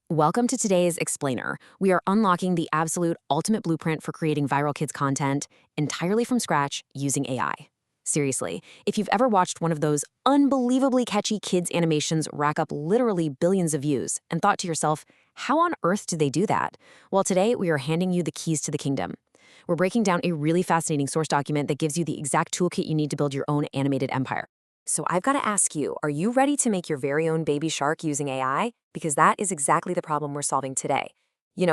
Welcome to today's Explainer. We are unlocking the absolute ultimate blueprint for creating viral kids content entirely from scratch using AI. Seriously, if you've ever watched one of those unbelievably catchy kids animations rack up literally billions of views and thought to yourself, how on earth did they do that? Well, today we are handing you the keys to the kingdom. We're breaking down a really fascinating source document that gives you the exact toolkit you need to build your own animated empire. So I've got to ask you, are you ready to make your very own baby shark using AI? Because that is exactly the problem we're solving today.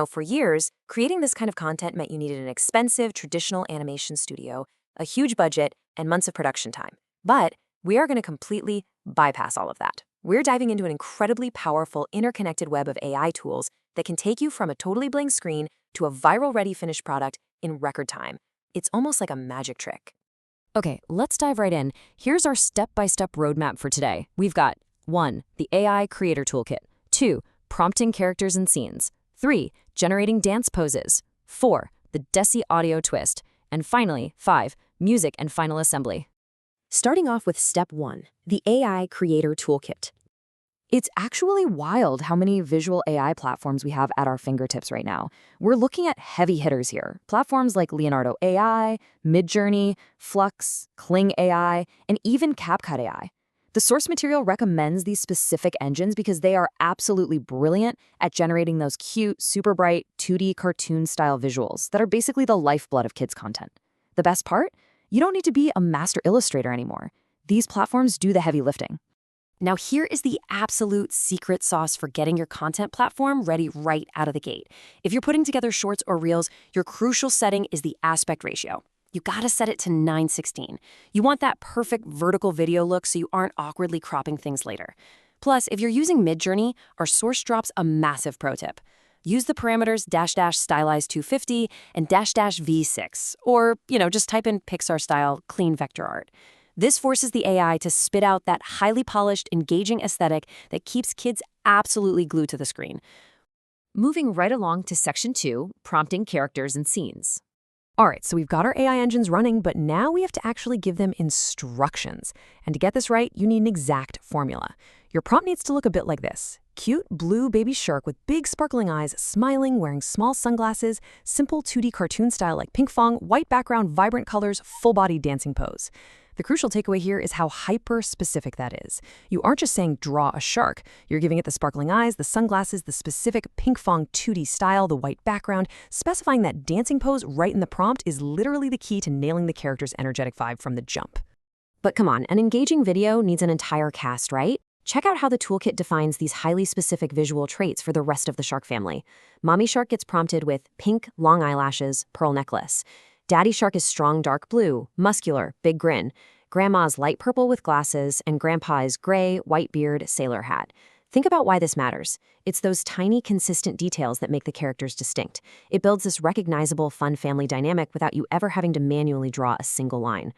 For years, creating this kind of content meant you needed an expensive, traditional animation studio, a huge budget, and months of production time. But we are going to completely bypass all of that. We're diving into an incredibly powerful, interconnected web of AI tools that can take you from a totally blank screen to a viral-ready finished product in record time. It's almost like a magic trick. Okay, let's dive right in. Here's our step-by-step roadmap for today. We've got 1. The AI Creator Toolkit. 2. Prompting characters and scenes. 3. Generating dance poses. 4. The Desi audio twist. And finally, 5. Music and final assembly. Starting off with step 1, the AI Creator Toolkit. It's actually wild how many visual AI platforms we have at our fingertips right now. We're looking at heavy hitters here. Platforms like Leonardo AI, Midjourney, Flux, Kling AI, and even CapCut AI. The source material recommends these specific engines because they are absolutely brilliant at generating those cute, super bright, 2D cartoon-style visuals that are basically the lifeblood of kids' content. The best part? You don't need to be a master illustrator anymore. These platforms do the heavy lifting. Now here is the absolute secret sauce for getting your content platform ready right out of the gate. If you're putting together shorts or reels, your crucial setting is the aspect ratio. You gotta set it to 9:16. You want that perfect vertical video look so you aren't awkwardly cropping things later. Plus, if you're using Midjourney, our source drops a massive pro tip. Use the parameters --stylized 250 and --v6, or, just type in Pixar style clean vector art. This forces the AI to spit out that highly polished, engaging aesthetic that keeps kids absolutely glued to the screen. Moving right along to section 2, prompting characters and scenes. All right, so we've got our AI engines running, but now we have to actually give them instructions. And to get this right, you need an exact formula. Your prompt needs to look a bit like this. Cute blue baby shark with big sparkling eyes, smiling, wearing small sunglasses, simple 2D cartoon style like ping pong, white background, vibrant colors, full-body dancing pose. The crucial takeaway here is how hyper-specific that is. You aren't just saying draw a shark. You're giving it the sparkling eyes, the sunglasses, the specific ping pong 2D style, the white background. Specifying that dancing pose right in the prompt is literally the key to nailing the character's energetic vibe from the jump. But come on, an engaging video needs an entire cast, right? Check out how the toolkit defines these highly specific visual traits for the rest of the shark family. Mommy shark gets prompted with pink, long eyelashes, pearl necklace. Daddy shark is strong dark blue, muscular, big grin. Grandma's light purple with glasses, and Grandpa is gray, white beard, sailor hat. Think about why this matters. It's those tiny, consistent details that make the characters distinct. It builds this recognizable, fun family dynamic without you ever having to manually draw a single line.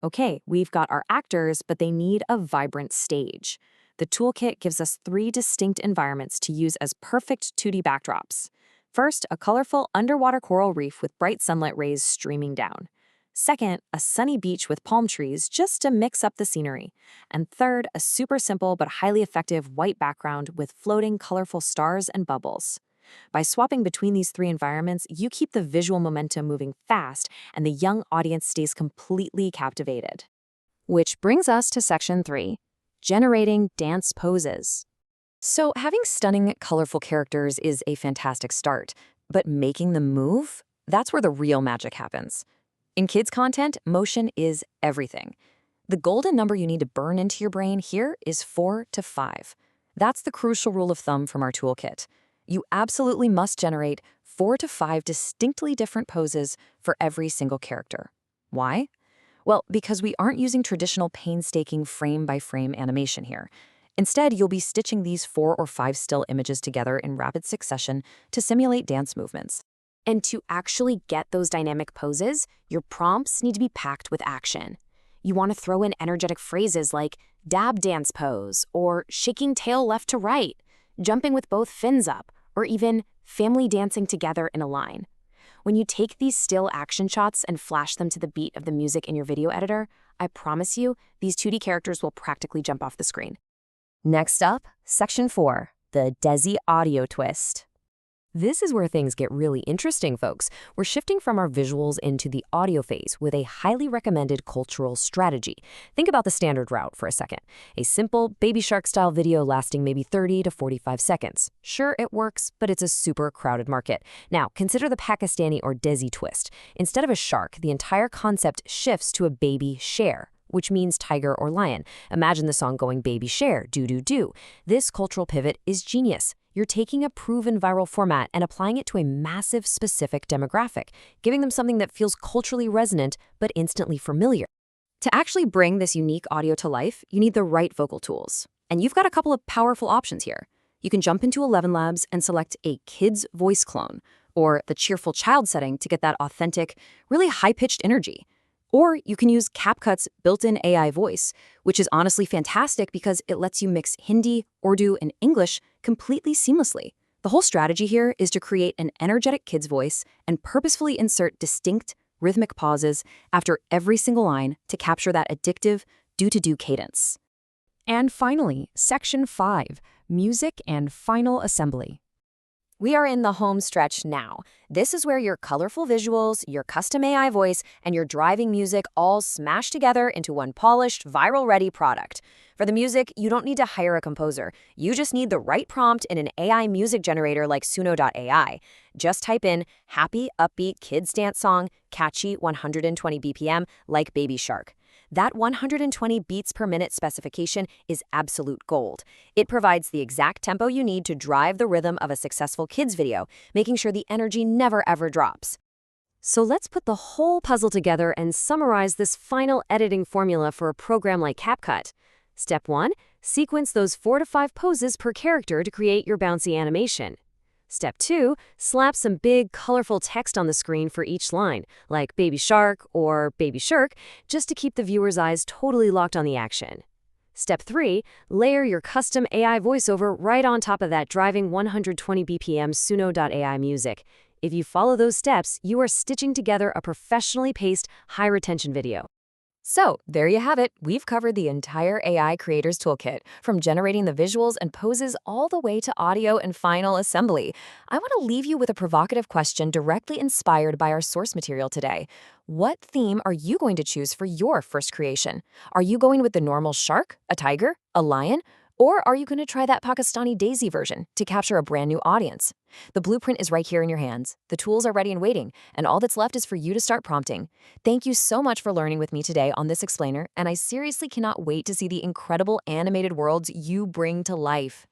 Okay, we've got our actors, but they need a vibrant stage. The toolkit gives us 3 distinct environments to use as perfect 2D backdrops. First, a colorful underwater coral reef with bright sunlight rays streaming down. Second, a sunny beach with palm trees just to mix up the scenery. And third, a super simple but highly effective white background with floating colorful stars and bubbles. By swapping between these 3 environments, you keep the visual momentum moving fast and the young audience stays completely captivated. Which brings us to section 3, generating dance poses. So having stunning, colorful characters is a fantastic start, but making them move? That's where the real magic happens. In kids' content, motion is everything. The golden number you need to burn into your brain here is 4 to 5. That's the crucial rule of thumb from our toolkit. You absolutely must generate 4 to 5 distinctly different poses for every single character. Why? Well, because we aren't using traditional painstaking frame-by-frame animation here. Instead, you'll be stitching these 4 or 5 still images together in rapid succession to simulate dance movements. And to actually get those dynamic poses, your prompts need to be packed with action. You want to throw in energetic phrases like dab dance pose, or shaking tail left to right, jumping with both fins up, or even family dancing together in a line. When you take these still action shots and flash them to the beat of the music in your video editor, I promise you, these 2D characters will practically jump off the screen. Next up, section 4, the Desi audio twist. This is where things get really interesting, folks. We're shifting from our visuals into the audio phase with a highly recommended cultural strategy. Think about the standard route for a second. A simple Baby Shark-style video lasting maybe 30 to 45 seconds. Sure, it works, but it's a super crowded market. Now, consider the Pakistani or Desi twist. Instead of a shark, the entire concept shifts to a Baby Sher, which means tiger or lion. Imagine the song going Baby Sher, do-do-do. This cultural pivot is genius. You're taking a proven viral format and applying it to a massive specific demographic, giving them something that feels culturally resonant but instantly familiar. To actually bring this unique audio to life, you need the right vocal tools. And you've got a couple of powerful options here. You can jump into 11 Labs and select a kid's voice clone, or the cheerful child setting to get that authentic, really high-pitched energy. Or you can use CapCut's built-in AI voice, which is honestly fantastic because it lets you mix Hindi, Urdu, and English completely seamlessly. The whole strategy here is to create an energetic kid's voice and purposefully insert distinct, rhythmic pauses after every single line to capture that addictive do-to-do cadence. And finally, Section 5, Music and Final Assembly. We are in the home stretch now. This is where your colorful visuals, your custom AI voice, and your driving music all smash together into one polished, viral-ready product. For the music, you don't need to hire a composer. You just need the right prompt in an AI music generator like suno.ai. Just type in happy, upbeat kids dance song, catchy 120 BPM like Baby Shark. That 120 beats per minute specification is absolute gold. It provides the exact tempo you need to drive the rhythm of a successful kids video, making sure the energy never ever drops. So let's put the whole puzzle together and summarize this final editing formula for a program like CapCut. Step 1, sequence those 4 to 5 poses per character to create your bouncy animation. Step 2, slap some big, colorful text on the screen for each line, like Baby Shark or Baby Shirk, just to keep the viewer's eyes totally locked on the action. Step 3, layer your custom AI voiceover right on top of that driving 120 BPM suno.ai music. If you follow those steps, you are stitching together a professionally paced, high-retention video. So, there you have it. We've covered the entire AI Creators Toolkit, from generating the visuals and poses all the way to audio and final assembly. I want to leave you with a provocative question directly inspired by our source material today. What theme are you going to choose for your first creation? Are you going with the normal shark, a tiger, a lion? Or are you going to try that Pakistani Daisy version to capture a brand new audience? The blueprint is right here in your hands. The tools are ready and waiting, and all that's left is for you to start prompting. Thank you so much for learning with me today on this explainer, and I seriously cannot wait to see the incredible animated worlds you bring to life.